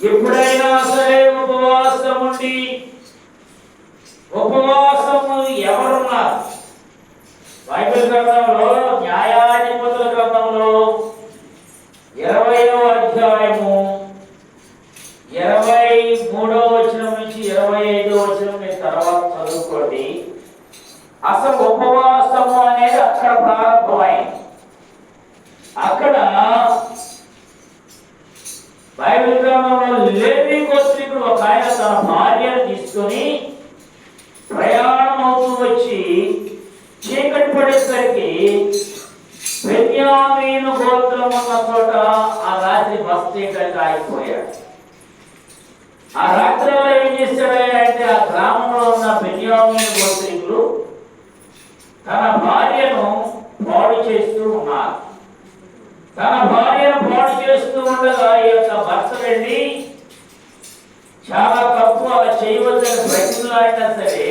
ఎప్పుడైనా సరే ఉపవాసం ఉండి ఉపవాసము ఎవరున్నారు? బైబిల్ గ్రంథంలో న్యాయాధిపతుల గ్రంథంలో 20వ అధ్యాయము 23వ వచనం నుంచి 25వ వచనం మీ తర్వాత చదువుకోండి. అసలు ఉపవాసము అనేది అక్కడ ప్రారంభమైంది. అక్కడ బైబిల్ గ్రంథంలో లేవి గోత్రీకుడు ఒక ఆయన తన భార్యను తీసుకొని ప్రయాణం అవుతూ వచ్చి చీకటి పడేసరికి బెన్యామీను గోత్రం ఉన్న చోట ఆ రాత్రి బస్ చేయడానికి ఆగిపోయాడు. ఆ రాత్రిలో ఏం చేశాడంటే ఆ గ్రామంలో ఉన్న బెన్యామీను గోత్రీకులు తన భార్యను పాడు చేస్తూ ఉన్నారు. తన భార్యను పాడు చేస్తూ ఉండగా ఈ యొక్క భర్త వెళ్ళి చాలా తప్పు అలా చేయవద్దని ప్రతిలాడినా సరే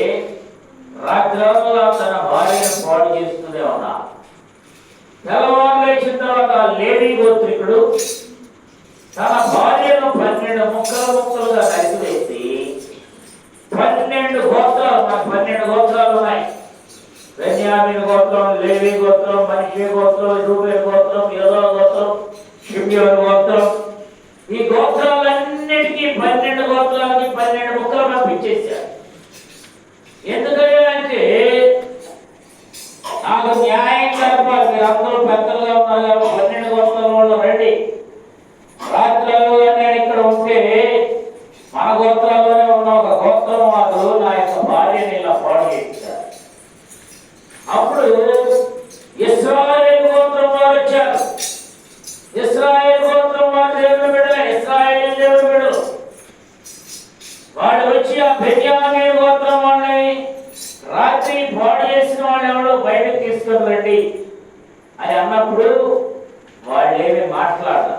రాత్రిలో తన భార్యను పాడు చేస్తూనే ఉన్నారు. తెల్లవారు లేచిన తర్వాత లేవి గోత్రికుడు తన భార్యను 12 ముక్కలుగా నరికివేసి 12 గోత్రాలు, నాకు 12 గోత్రాలు ఉన్నాయి. బెన్యామీను గోత్రం, లేవి గోత్రం, మనష్షే గోత్రం, రూబేను గోత్రం, యూదా గోత్రం, షిమ్యోను గోత్రం. ఈ గోత్రాలన్నిటికీ 12 గోత్రాలకి 12 ముక్కలు పంపించేశారు. ఎందుకంటే నాకు న్యాయం జరపాలి. మీరు అందరూ పెద్దలుగా ఉన్నారు కాబట్టి 12 గోత్రాల వాళ్ళు రండి. రాత్రులు నేను ఇక్కడ ఉంటే మన గోత్రాల్లోనే ఉన్న ఒక గోత్రం వారు నా యొక్క భార్యని ఇలా పాడు చేశారు. అప్పుడు ఇశ్రాయేలు గోత్రం వారు వచ్చారు. ఇశ్రాయేలు గోత్రం వారు దేవుని బిడ్డలు, ఇశ్రాయేలు దేవుని బిడ్డలు. వాడు వచ్చి ఆ బెన్యామీను గోత్రం వాళ్ళని రాత్రి పాడు చేసిన వాళ్ళు ఎవరో బయటకు తీసుకొని రండి అని అన్నప్పుడు వాళ్ళు ఏమి మాట్లాడాలి.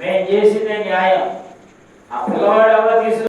మేము చేసిందే న్యాయం. ఆ పిల్లవాడు ఎవరో తీసుకు